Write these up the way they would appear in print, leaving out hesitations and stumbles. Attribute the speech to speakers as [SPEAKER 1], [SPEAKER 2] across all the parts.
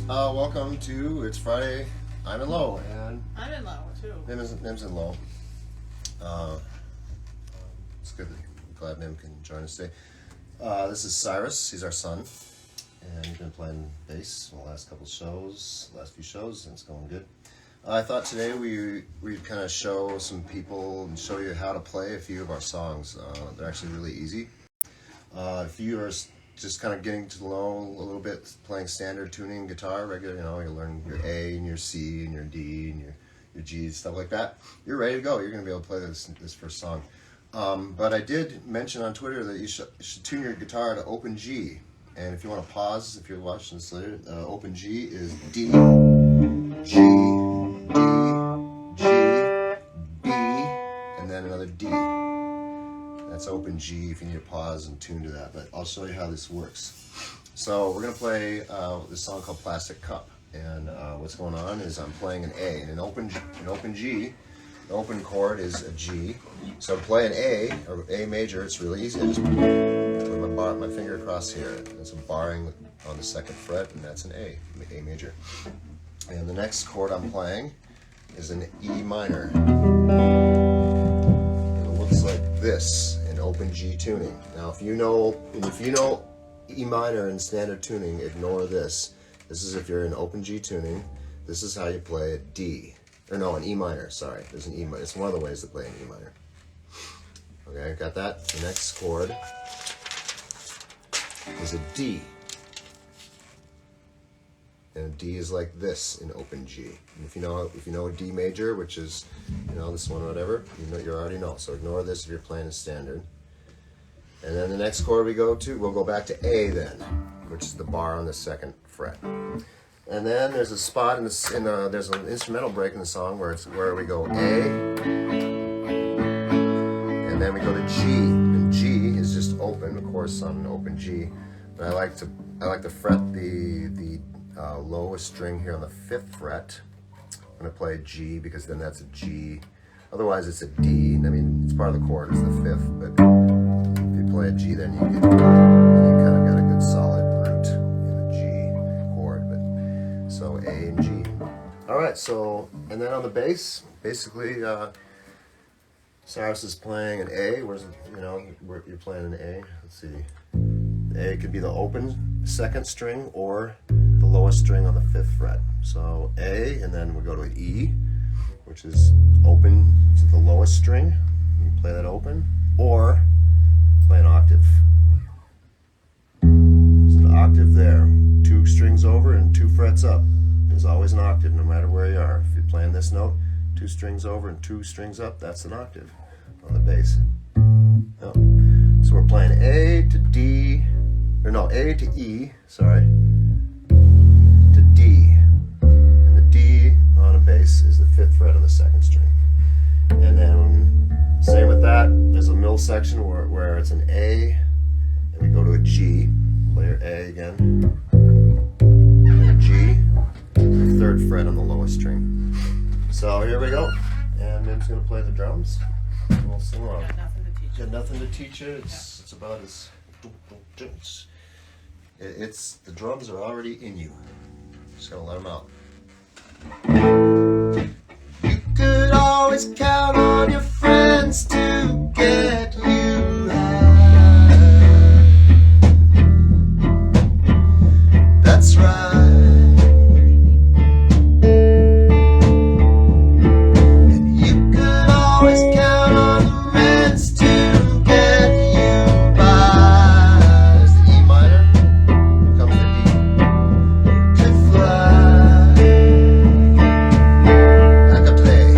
[SPEAKER 1] Welcome to It's Friday. I'm in low, and
[SPEAKER 2] I'm in low too.
[SPEAKER 1] Mim's in low. It's good. Glad Mim can join us today. This is Cyrus. He's our son, and he's been playing bass in the last few shows, and it's going good. I thought today we'd kind of show some people and show you how to play a few of our songs. They're actually really easy. If you are just kind of getting to know a little bit, playing standard tuning guitar, regular, you learn your A and your C and your D and your G, stuff like that. You're ready to go. You're going to be able to play this first song. But I did mention on Twitter that you should tune your guitar to open G. And if you want to pause, if you're watching this later, open G is D, G, D, G, B, and then another D. That's open G if you need to pause and tune to that, but I'll show you how this works. So we're going to play this song called Plastic Cup, and what's going on is I'm playing an A, and an open G, the open chord is a G. So to play an A, or A major, it's really easy. I just put my finger across here. That's a barring on the second fret, and that's an A major. And the next chord I'm playing is an E minor. It looks like this in open G tuning. Now, if you know E minor in standard tuning, ignore this. This is if you're in open G tuning. This is how you play a D. Or no, an E minor, sorry. There's an E minor. It's one of the ways to play an E minor. Okay, got that? The next chord is a D. And a D is like this in open G. And if you know a D major, which is, this one or whatever, you already know. So ignore this if you're playing a standard. And then the next chord we'll go back to A then, which is the bar on the second fret. And then there's a spot there's an instrumental break in the song where we go A, and then we go to G, and G is just open, of course, on an open G. But I like to fret the lowest string here on the 5th fret. I'm going to play G because then that's a G. Otherwise, it's a D. I mean, it's part of the chord, it's the 5th, but if you play a G, then you kind of got a good solid root in the G chord. But so A and G. All right. So and then on the bass, basically, Cyrus is playing an A. You're playing an A. Let's see. The A could be the open second string or the lowest string on the 5th fret. So A, and then we go to an E, which is open to the lowest string. You play that open, or play an octave. There's an octave there. 2 strings over and 2 frets up. There's always an octave no matter where you are. If you're playing this note, 2 strings over and 2 strings up, that's an octave on the bass. Oh. So we're playing A to D, A to E, to D. And the D on a bass is the 5th fret on the 2nd string. And then same with that, there's a middle section where it's an A, and we go to a G, play your A again, and a G, the 3rd fret on the lowest string. So here we go, and Mim's going to play the drums, and we'll sing along. Got nothing to teach you. It's about as... the drums are already in you. Just gotta let them out. You could always count on your friends to get you high. That's right. And you could always count on your friends to get you by. There's the E minor. Here comes the D. To fly. Back up to the A.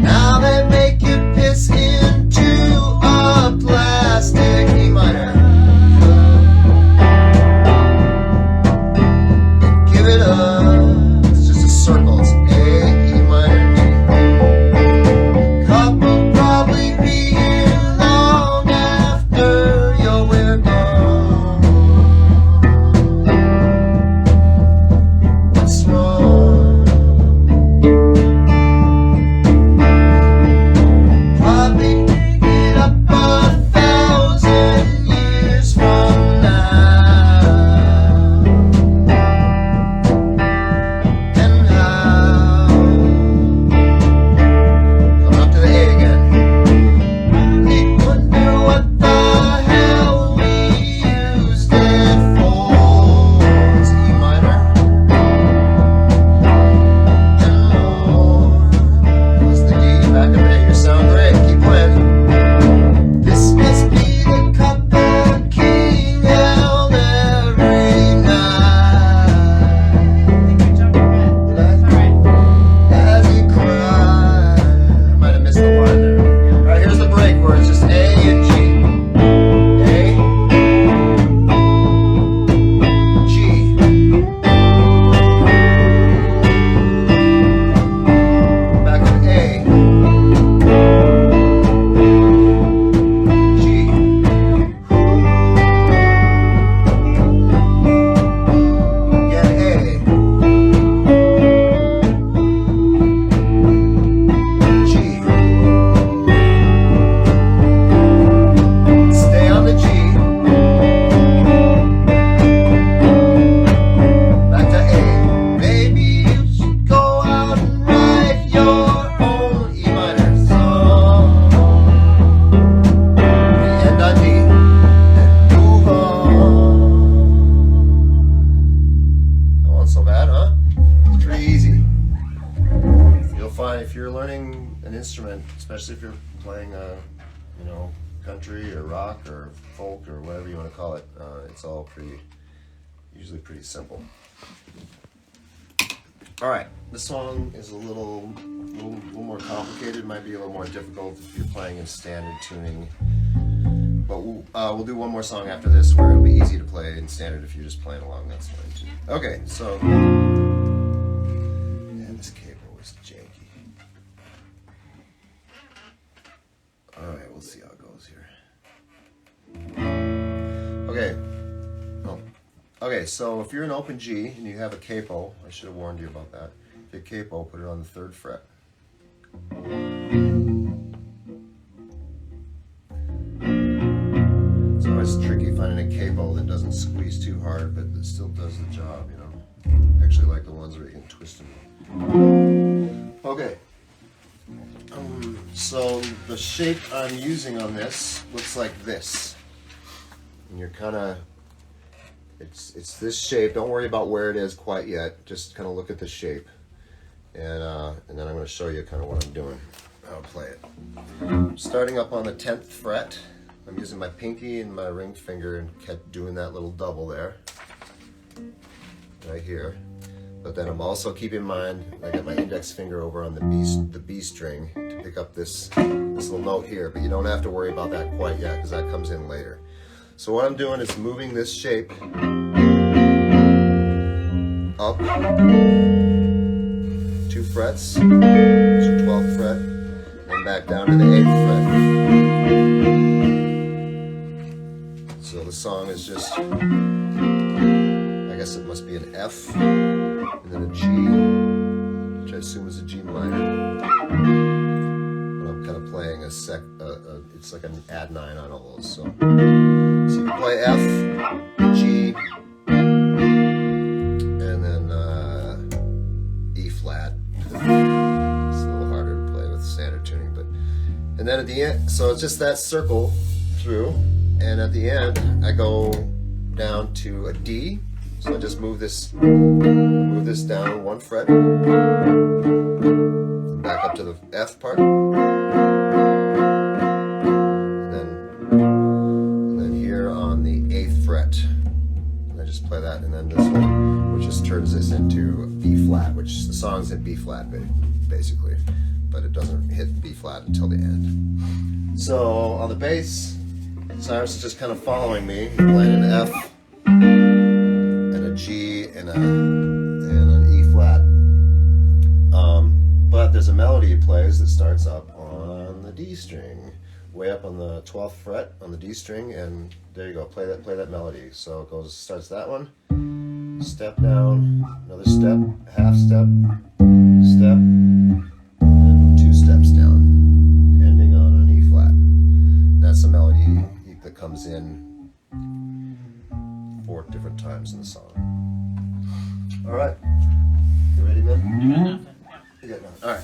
[SPEAKER 1] Now they make you piss into a plastic E minor. you're learning an instrument, especially if you're playing a, you know, country or rock or folk or whatever you want to call it, it's all usually pretty simple. All right, this song is a little more complicated. It might be a little more difficult if you're playing in standard tuning. But we'll do one more song after this where it'll be easy to play in standard if you're just playing along. That's fine too. Okay, so man, this cable is janky. All right, we'll see how it goes here. Okay. Oh. Okay, so if you're in open G and you have a capo, I should have warned you about that. If you have capo, put it on the 3rd fret. It's always tricky finding a capo that doesn't squeeze too hard, but that still does the job, you know. I actually like the ones where you can twist them. Okay. So the shape I'm using on this looks like this. And you're kind of, it's this shape. Don't worry about where it is quite yet. Just kind of look at the shape. And then I'm going to show you kind of what I'm doing. I'll play it. Starting up on the 10th fret, I'm using my pinky and my ring finger and kept doing that little double there. Right here. But then I'm also keeping in mind, I got my index finger over on the B string to pick up this little note here, but you don't have to worry about that quite yet because that comes in later. So what I'm doing is moving this shape up 2 frets, so 12th fret, and back down to the 8th fret. So the song is just, I guess it must be an F, and then a G, which I assume is a G minor. But I'm kind of playing it's like an add 9 on all those. So you can play F, G, and then E flat. It's a little harder to play with standard tuning, but and then at the end, so it's just that circle through, and at the end I go down to a D. So I just move this down 1 fret, back up to the F part, and then here on the 8th fret, and I just play that, and then this one, which just turns this into B flat, which the song's in B flat basically, but it doesn't hit B flat until the end. So on the bass, Cyrus is just kind of following me, playing an F, G and an E flat, but there's a melody he plays that starts up on the D string, way up on the 12th fret on the D string, and there you go. Play that melody. So it starts that one, step down, another step, half step, step, and 2 steps down, ending on an E flat. That's a melody that comes in 4 different times in the song. All right, you ready, man? You got nothing. All right.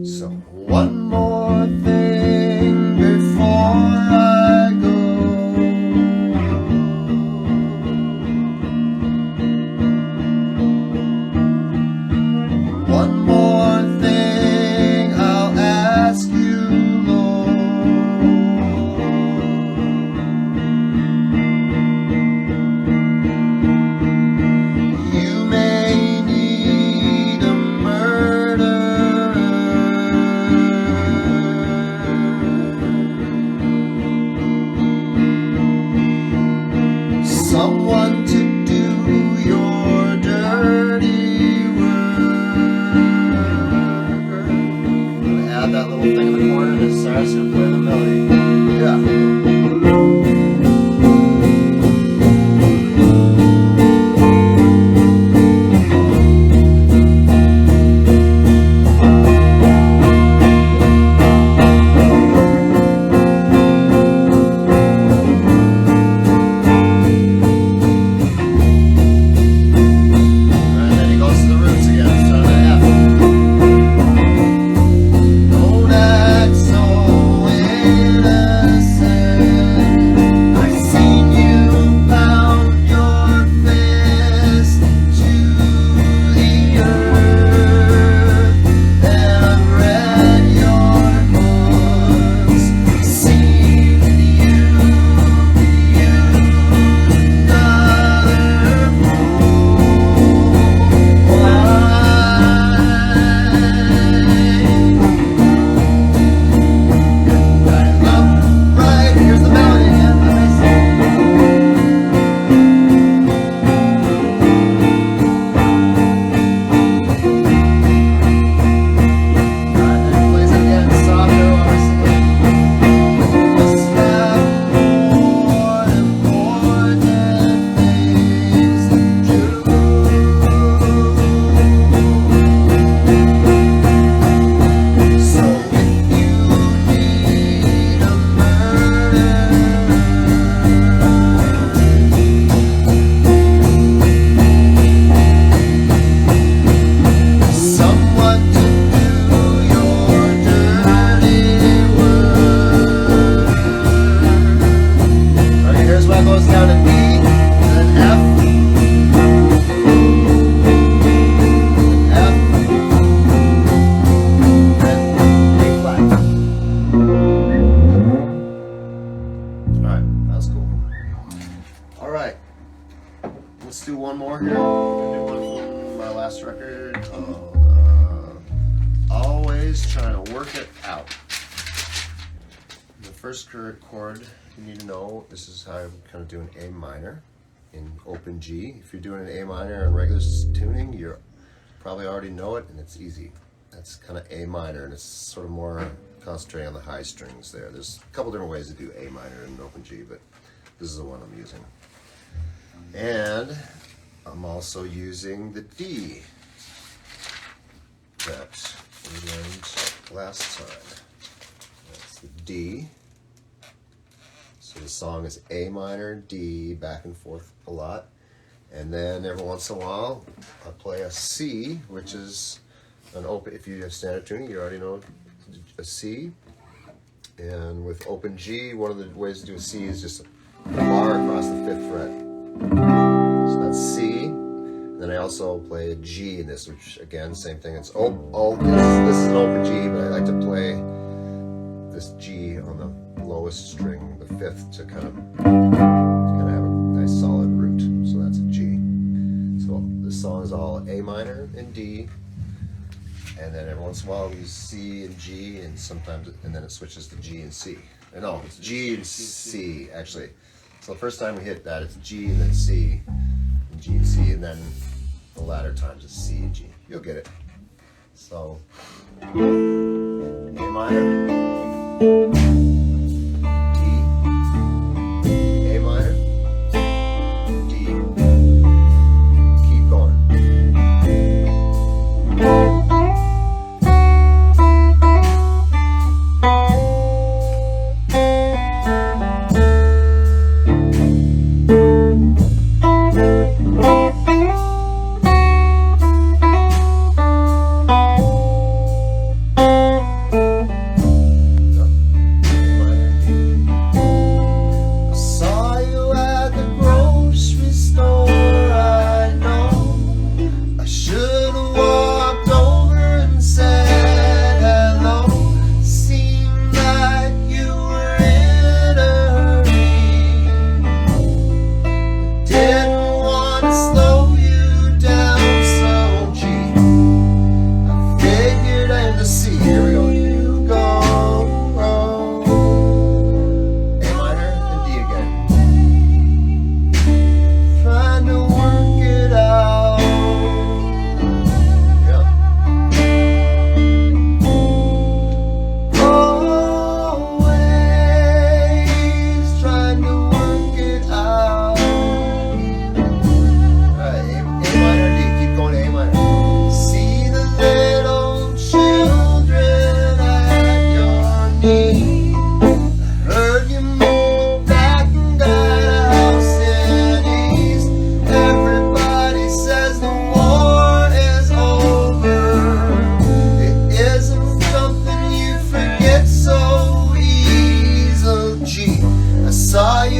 [SPEAKER 1] So one more thing before I go. One more thing I'll ask you, Lord. first chord you need to know, this is how I'm kind of doing A minor in open G. If you're doing an A minor in regular tuning, you probably already know it, and it's easy. That's kind of A minor, and it's sort of more concentrating on the high strings there. There's a couple different ways to do A minor in open G, but this is the one I'm using. And I'm also using the D that we learned last time. That's the D. So the song is A minor, D, back and forth a lot. And then every once in a while, I play a C, which is an open, if you have standard tuning, you already know a C. And with open G, one of the ways to do a C is just a bar across the 5th fret. So that's C. And then I also play a G in this, which again, same thing. It's this is an open G, but I like to play this G on the lowest string, the 5th, to kind of have a nice solid root. So that's a G. So this song is all A minor and D, and then every once in a while we use C and G, and sometimes, and then it switches to G and C. No, it's G and C actually. So the first time we hit that, it's G and then C, and G and C, and then the latter times it's C and G. You'll get it. So A minor, D, A minor, D. Keep going.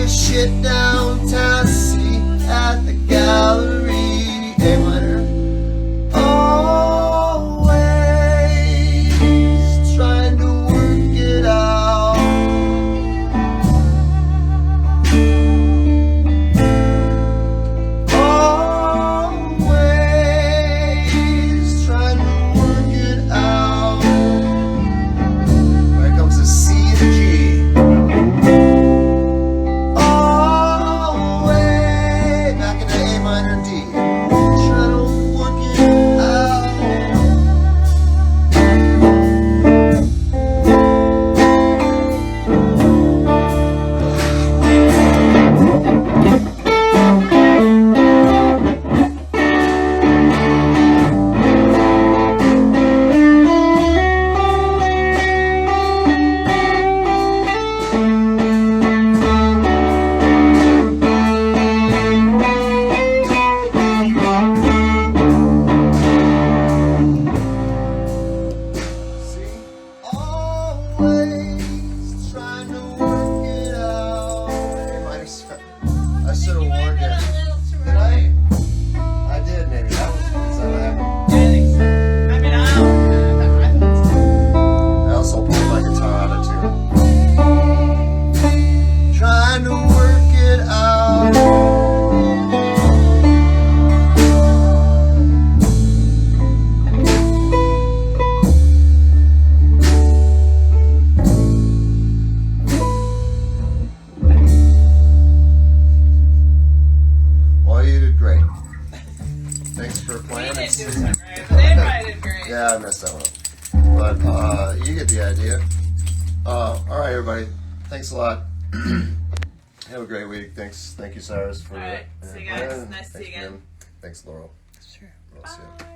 [SPEAKER 1] Shit downtown, see at the gallery. A minor. Always trying to work it out. Always trying to work it out. Here comes the C and the G. but you get the idea. All right, everybody. Thanks a lot. Have a great week. Thank you, Cyrus, for
[SPEAKER 2] All right. See you guys. Nice to see you again.
[SPEAKER 1] Thanks, Laurel.
[SPEAKER 3] Sure.
[SPEAKER 1] We'll see you.